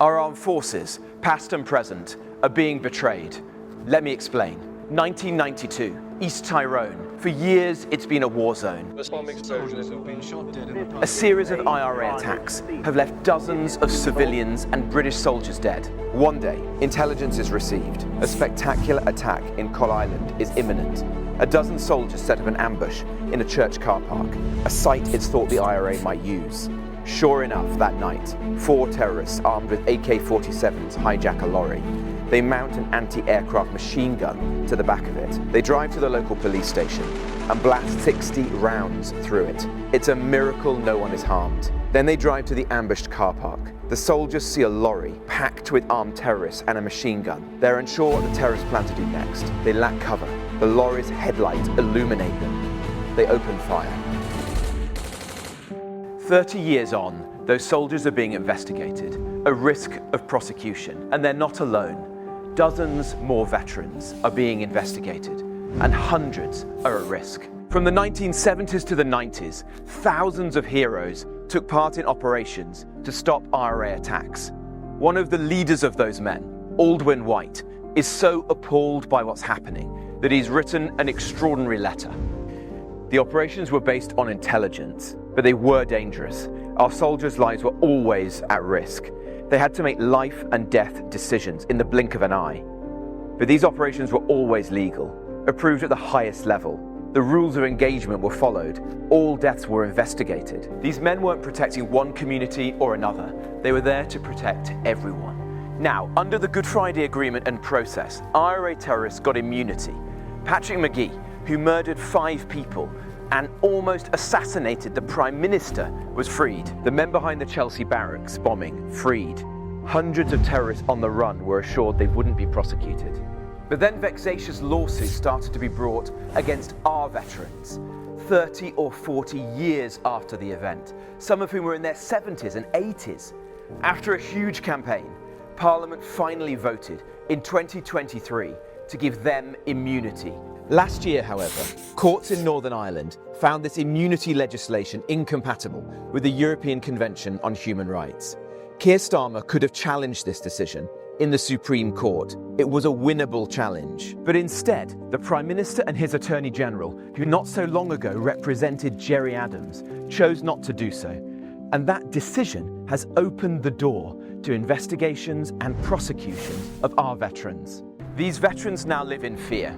Our armed forces, past and present, are being betrayed. Let me explain. 1992, East Tyrone. For years, it's been a war zone. A series of IRA attacks have left dozens of civilians and British soldiers dead. One day, intelligence is received. A spectacular attack in Coll Island is imminent. A dozen soldiers set up an ambush in a church car park, a site it's thought the IRA might use. Sure enough, that night, 4 terrorists armed with AK-47s hijack a lorry. They mount an anti-aircraft machine gun to the back of it. They drive to the local police station and blast 60 rounds through it. It's a miracle no one is harmed. Then they drive to the ambushed car park. The soldiers see a lorry packed with armed terrorists and a machine gun. They're unsure what the terrorists plan to do next. They lack cover. The lorry's headlights illuminate them. They open fire. 30 years on, those soldiers are being investigated, a risk of prosecution, and they're not alone. Dozens more veterans are being investigated, and hundreds are at risk. From the 1970s to the 90s, thousands of heroes took part in operations to stop IRA attacks. One of the leaders of those men, Aldwyn White, is so appalled by what's happening that he's written an extraordinary letter. The operations were based on intelligence, but they were dangerous. Our soldiers' lives were always at risk. They had to make life and death decisions in the blink of an eye. But these operations were always legal, approved at the highest level. The rules of engagement were followed. All deaths were investigated. These men weren't protecting one community or another. They were there to protect everyone. Now, under the Good Friday Agreement and process, IRA terrorists got immunity. Patrick McGee, who murdered 5 people and almost assassinated the Prime Minister, was freed. The men behind the Chelsea barracks bombing, freed. Hundreds of terrorists on the run were assured they wouldn't be prosecuted. But then vexatious lawsuits started to be brought against our veterans, 30 or 40 years after the event, some of whom were in their 70s and 80s. After a huge campaign, Parliament finally voted in 2023 to give them immunity. Last year, however, courts in Northern Ireland found this immunity legislation incompatible with the European Convention on Human Rights. Keir Starmer could have challenged this decision in the Supreme Court. It was a winnable challenge. But instead, the Prime Minister and his Attorney General, who not so long ago represented Gerry Adams, chose not to do so. And that decision has opened the door to investigations and prosecutions of our veterans. These veterans now live in fear.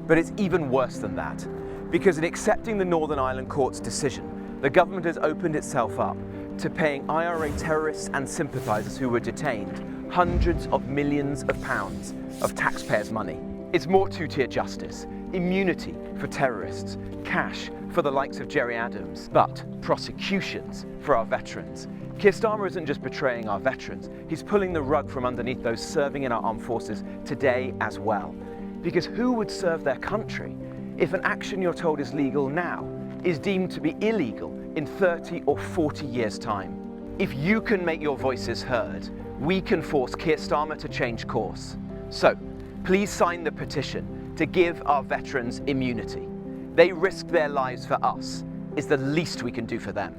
But it's even worse than that, because in accepting the Northern Ireland Court's decision, the government has opened itself up to paying IRA terrorists and sympathisers who were detained hundreds of millions of pounds of taxpayers' money. It's more two-tier justice, immunity for terrorists, cash for the likes of Gerry Adams, but prosecutions for our veterans. Keir Starmer isn't just betraying our veterans, he's pulling the rug from underneath those serving in our armed forces today as well. Because who would serve their country if an action you're told is legal now is deemed to be illegal in 30 or 40 years' time? If you can make your voices heard, we can force Keir Starmer to change course. So, please sign the petition to give our veterans immunity. They risk their lives for us. It's the least we can do for them.